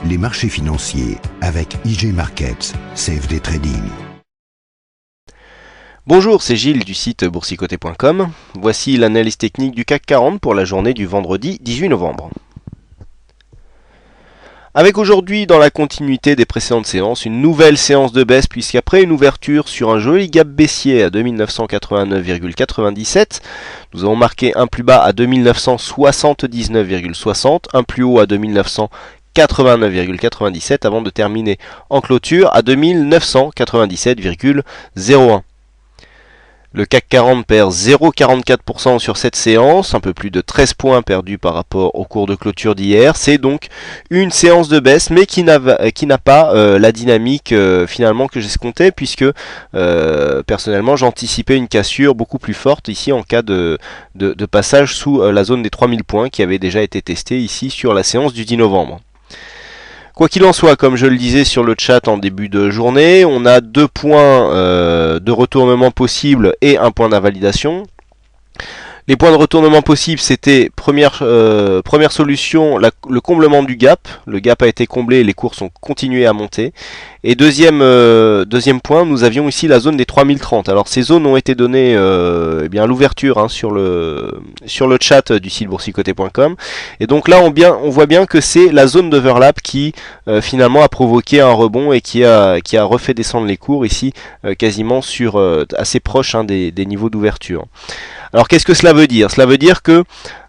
les marchés financiers avec IG Markets, CFD Trading. Bonjour, c'est Gilles du site boursicoté.com. Voici l'analyse technique du CAC 40 pour la journée du vendredi 18 novembre. Avec aujourd'hui, dans la continuité des précédentes séances, une nouvelle séance de baisse puisqu'après une ouverture sur un joli gap baissier à 2989,97, nous avons marqué un plus bas à 2979,60, un plus haut à 2989,97 avant de terminer en clôture à 2997,01. Le CAC 40 perd 0,44% sur cette séance, un peu plus de 13 points perdus par rapport au cours de clôture d'hier. C'est donc une séance de baisse, mais qui n'a pas la dynamique finalement que j'escomptais, puisque personnellement j'anticipais une cassure beaucoup plus forte ici en cas de passage sous la zone des 3000 points qui avait déjà été testée ici sur la séance du 10 novembre. Quoi qu'il en soit, comme je le disais sur le chat en début de journée, on a 2 points de retournement possibles et un point d'invalidation. Les points de retournement possibles, c'était première solution, le comblement du gap. Le gap a été comblé et les cours ont continué à monter. Et deuxième point, nous avions ici la zone des 3030. Alors ces zones ont été données à l'ouverture sur le chat du site boursicoté.com. Et donc là, on voit bien que c'est la zone d'overlap qui finalement a provoqué un rebond et qui a refait descendre les cours ici quasiment sur assez proche des niveaux d'ouverture. Alors qu'est-ce que cela veut dire? Cela veut dire que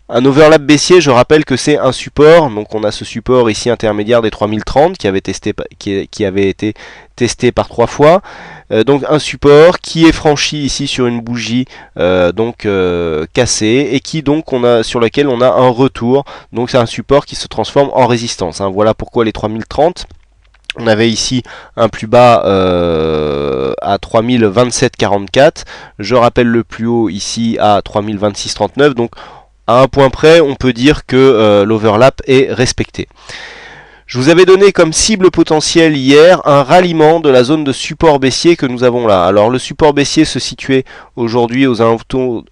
un overlap baissier, je rappelle que c'est un support, donc on a ce support ici intermédiaire des 3030 qui avait été testé par 3 fois. Donc un support qui est franchi ici sur une bougie cassée et qui donc sur lequel on a un retour. Donc c'est un support qui se transforme en résistance. Voilà pourquoi les 3030. On avait ici un plus bas à 3027,44. Je rappelle le plus haut ici à 3026,39. Donc à un point près, on peut dire que l'overlap est respecté. Je vous avais donné comme cible potentielle hier un ralliement de la zone de support baissier que nous avons là. Alors le support baissier se situait aujourd'hui aux alentours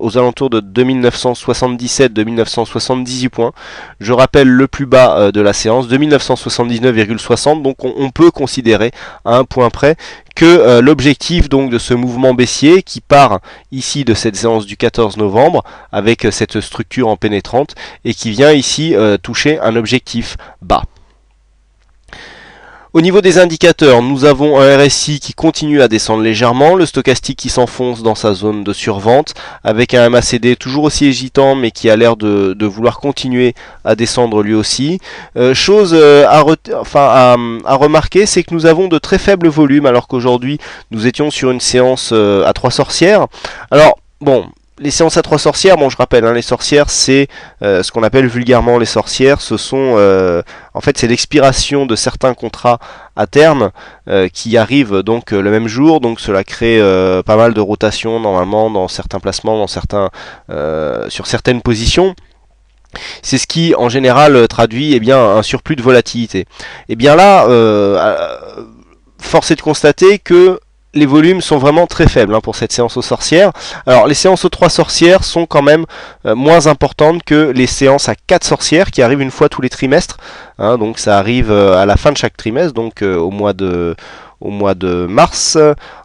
de 2977-2978 points. Je rappelle le plus bas de la séance, 2979,60. Donc on peut considérer à un point près que l'objectif donc de ce mouvement baissier qui part ici de cette séance du 14 novembre avec cette structure en pénétrante et qui vient ici toucher un objectif bas. Au niveau des indicateurs, nous avons un RSI qui continue à descendre légèrement, le stochastique qui s'enfonce dans sa zone de survente, avec un MACD toujours aussi hésitant mais qui a l'air de vouloir continuer à descendre lui aussi. Chose à remarquer, c'est que nous avons de très faibles volumes alors qu'aujourd'hui nous étions sur une séance à 3 sorcières. Alors bon, les séances à 3 sorcières, je rappelle, les sorcières, c'est ce qu'on appelle vulgairement les sorcières. Ce sont, en fait, c'est l'expiration de certains contrats à terme qui arrivent donc le même jour. Donc cela crée pas mal de rotation normalement dans certains placements, sur certaines positions. C'est ce qui, en général, traduit un surplus de volatilité. Et bien là, force est de constater que les volumes sont vraiment très faibles pour cette séance aux sorcières. Alors les séances aux 3 sorcières sont quand même moins importantes que les séances à 4 sorcières qui arrivent une fois tous les trimestres. Donc ça arrive à la fin de chaque trimestre, donc au mois de mars,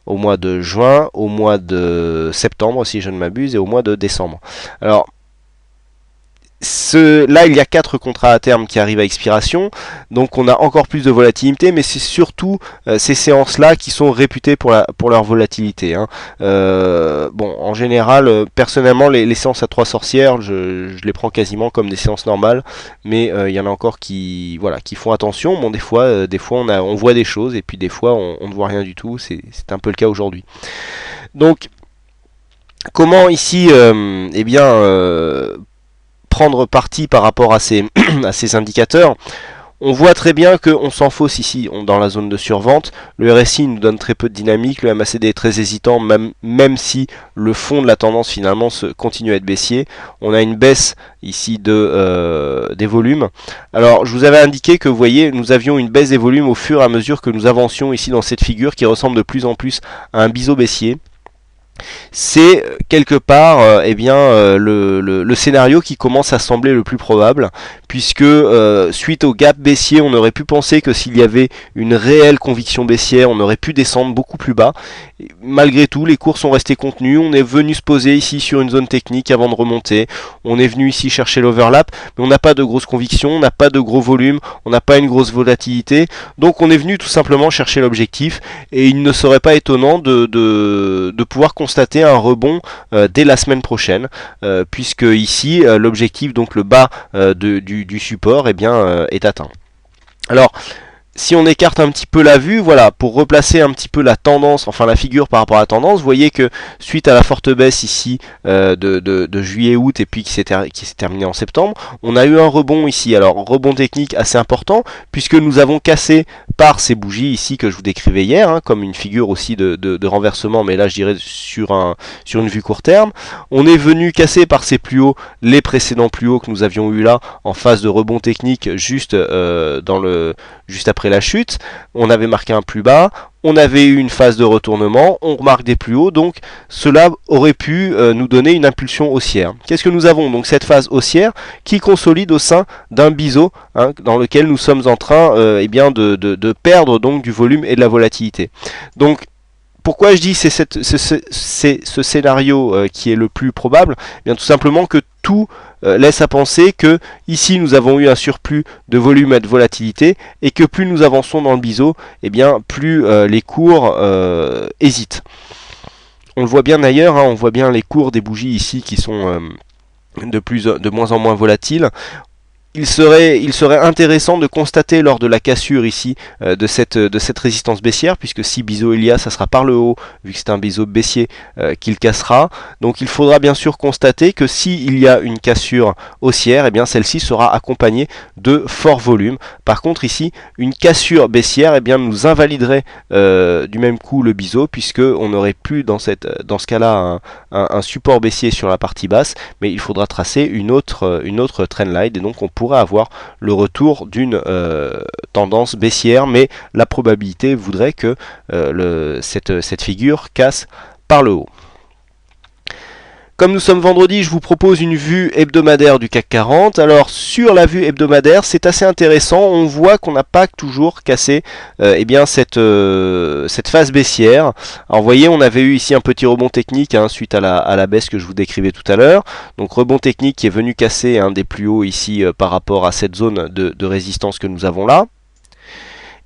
au mois de juin, au mois de septembre si je ne m'abuse et au mois de décembre. Alors là il y a 4 contrats à terme qui arrivent à expiration, donc on a encore plus de volatilité, mais c'est surtout ces séances là qui sont réputées pour leur volatilité. En général, personnellement les séances à 3 sorcières, je les prends quasiment comme des séances normales, mais il y en a encore qui font attention. Des fois on voit des choses et puis des fois on ne voit rien du tout. C'est un peu le cas aujourd'hui. Donc comment ici prendre parti par rapport à ces indicateurs? On voit très bien qu'on s'en fausse ici dans la zone de survente. Le RSI nous donne très peu de dynamique, le MACD est très hésitant, même si le fond de la tendance finalement continue à être baissier. On a une baisse ici des volumes. Alors je vous avais indiqué que vous voyez, nous avions une baisse des volumes au fur et à mesure que nous avancions ici dans cette figure qui ressemble de plus en plus à un biseau baissier. c'est quelque part le scénario qui commence à sembler le plus probable, puisque suite au gap baissier, on aurait pu penser que s'il y avait une réelle conviction baissière, on aurait pu descendre beaucoup plus bas. Et malgré tout, les cours sont restés contenus, on est venu se poser ici sur une zone technique avant de remonter, on est venu ici chercher l'overlap, mais on n'a pas de grosse conviction, on n'a pas de gros volume, on n'a pas une grosse volatilité, donc on est venu tout simplement chercher l'objectif, et il ne serait pas étonnant de pouvoir constater un rebond dès la semaine prochaine, puisque ici l'objectif, donc le bas du support, est atteint. Alors, si on écarte un petit peu la vue, voilà, pour replacer un petit peu la tendance, enfin la figure par rapport à la tendance, vous voyez que suite à la forte baisse ici de juillet-août et puis qui s'est terminée en septembre, on a eu un rebond ici. Alors rebond technique assez important, puisque nous avons cassé par ces bougies ici que je vous décrivais hier, comme une figure aussi de renversement, mais là je dirais sur une vue court terme. On est venu casser par ces plus hauts les précédents plus hauts que nous avions eu là en phase de rebond technique juste après la chute. On avait marqué un plus bas, on avait eu une phase de retournement, on remarque des plus hauts, donc cela aurait pu nous donner une impulsion haussière. Qu'est-ce que nous avons? Donc cette phase haussière qui consolide au sein d'un biseau, dans lequel nous sommes en train de perdre donc du volume et de la volatilité. Donc pourquoi je dis c'est ce scénario qui est le plus probable? Bien tout simplement que tout laisse à penser que ici nous avons eu un surplus de volume et de volatilité, et que plus nous avançons dans le biseau, plus les cours hésitent. On le voit bien d'ailleurs, on voit bien les cours des bougies ici qui sont de moins en moins volatiles. Il serait intéressant de constater lors de la cassure ici de cette résistance baissière, puisque si biseau il y a, ça sera par le haut, vu que c'est un biseau baissier qu'il cassera. Donc il faudra bien sûr constater que s'il y a une cassure haussière, celle-ci sera accompagnée de fort volume. Par contre ici, une cassure baissière nous invaliderait du même coup le biseau, puisque on n'aurait plus dans ce cas-là un support baissier sur la partie basse, mais il faudra tracer une autre trendline, et donc on pourrait avoir le retour d'une tendance baissière, mais la probabilité voudrait que cette figure casse par le haut. Comme nous sommes vendredi, je vous propose une vue hebdomadaire du CAC 40. Alors sur la vue hebdomadaire, c'est assez intéressant. On voit qu'on n'a pas toujours cassé cette phase baissière. Alors vous voyez, on avait eu ici un petit rebond technique suite à la baisse que je vous décrivais tout à l'heure. Donc rebond technique qui est venu casser un des plus hauts ici par rapport à cette zone de résistance que nous avons là.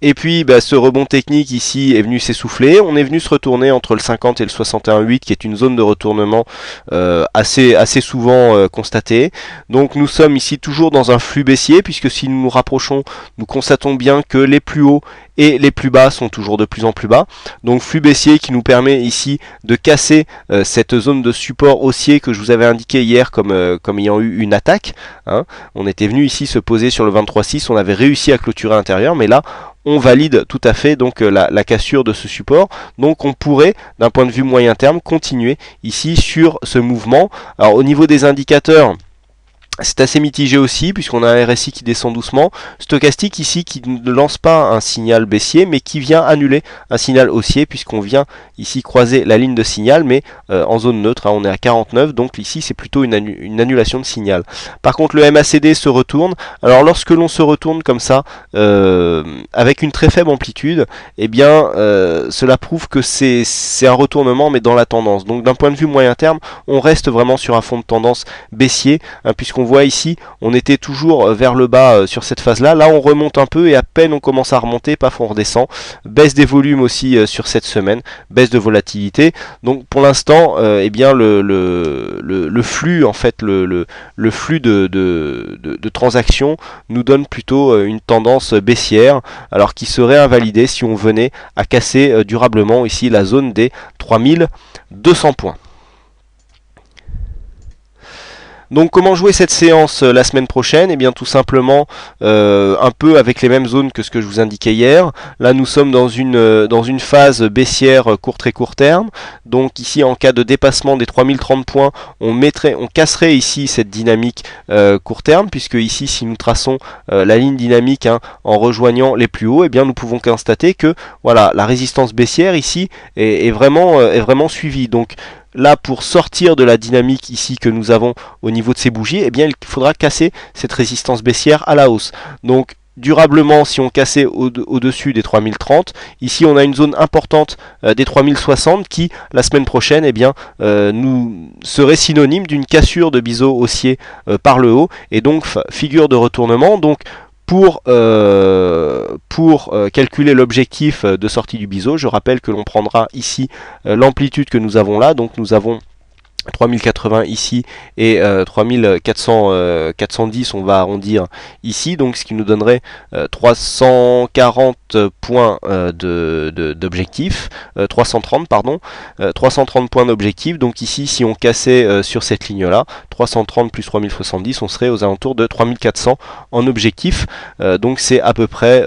Et puis ce rebond technique ici est venu s'essouffler, on est venu se retourner entre le 50 et le 61,8 qui est une zone de retournement assez souvent constatée. Donc nous sommes ici toujours dans un flux baissier, puisque si nous nous rapprochons, nous constatons bien que les plus hauts et les plus bas sont toujours de plus en plus bas. Donc flux baissier qui nous permet ici de casser cette zone de support haussier que je vous avais indiqué hier comme ayant eu une attaque. On était venu ici se poser sur le 23,6, on avait réussi à clôturer à l'intérieur, mais là on valide tout à fait donc la cassure de ce support. Donc on pourrait, d'un point de vue moyen terme, continuer ici sur ce mouvement. Alors au niveau des indicateurs, c'est assez mitigé aussi, puisqu'on a un RSI qui descend doucement, stochastique ici qui ne lance pas un signal baissier, mais qui vient annuler un signal haussier, puisqu'on vient ici croiser la ligne de signal, mais en zone neutre, on est à 49, donc ici c'est plutôt une annulation de signal. Par contre le MACD se retourne. Alors lorsque l'on se retourne comme ça, avec une très faible amplitude, cela prouve que c'est un retournement, mais dans la tendance. Donc d'un point de vue moyen terme, on reste vraiment sur un fond de tendance baissier, puisqu'on voit ici, on était toujours vers le bas sur cette phase-là. Là, on remonte un peu et à peine on commence à remonter, paf, on redescend. Baisse des volumes aussi sur cette semaine, baisse de volatilité. Donc pour l'instant, le flux, en fait, le flux de transactions nous donne plutôt une tendance baissière, alors qui serait invalidée si on venait à casser durablement ici la zone des 3200 points. Donc comment jouer cette séance la semaine prochaine? Tout simplement un peu avec les mêmes zones que ce que je vous indiquais hier. Là nous sommes dans une phase baissière très court terme. Donc ici en cas de dépassement des 3030 points, on casserait ici cette dynamique court terme, puisque ici si nous traçons la ligne dynamique en rejoignant les plus hauts, nous pouvons constater que voilà, la résistance baissière ici est vraiment suivie. Donc là, pour sortir de la dynamique ici que nous avons au niveau de ces bougies, eh bien il faudra casser cette résistance baissière à la hausse. Donc durablement, si on cassait au-dessus des 3030, ici on a une zone importante des 3060 qui, la semaine prochaine, eh bien, nous serait synonyme d'une cassure de biseau haussier par le haut, et donc figure de retournement. Donc pour calculer l'objectif de sortie du biseau, je rappelle que l'on prendra ici l'amplitude que nous avons là. Donc nous avons 3080 ici et 3410, on va arrondir ici, donc ce qui nous donnerait 340 points d'objectif, 330 pardon, 330 points d'objectif. Donc ici, si on cassait sur cette ligne là, 330 plus 3070, on serait aux alentours de 3400 en objectif. Donc c'est à peu près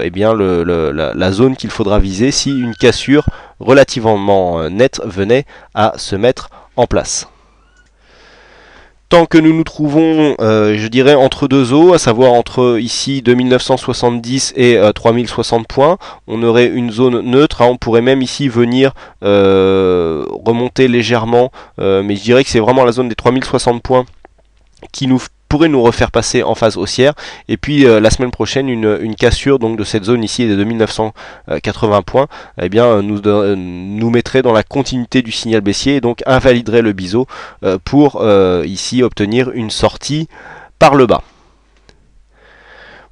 eh bien la zone qu'il faudra viser si une cassure relativement nette venait à se mettre en place. Tant que nous nous trouvons, je dirais, entre deux eaux, à savoir entre ici 2970 et 3060 points, on aurait une zone neutre, hein. On pourrait même ici venir remonter légèrement, mais je dirais que c'est vraiment la zone des 3060 points qui nous pourrait nous refaire passer en phase haussière, et puis la semaine prochaine une cassure donc de cette zone ici de 2980 points, eh bien nous mettrait dans la continuité du signal baissier et donc invaliderait le biseau pour ici obtenir une sortie par le bas.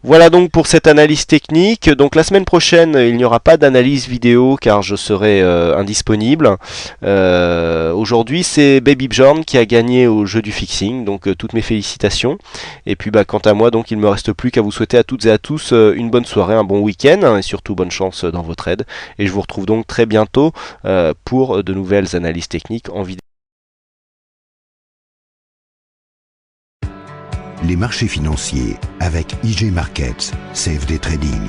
Voilà donc pour cette analyse technique. Donc la semaine prochaine, il n'y aura pas d'analyse vidéo car je serai indisponible. Aujourd'hui, c'est Baby Bjorn qui a gagné au jeu du fixing, donc toutes mes félicitations. Et puis quant à moi, donc il ne me reste plus qu'à vous souhaiter à toutes et à tous une bonne soirée, un bon week-end, hein, et surtout bonne chance dans vos trades. Et je vous retrouve donc très bientôt pour de nouvelles analyses techniques en vidéo. Les marchés financiers avec IG Markets, CFD Trading.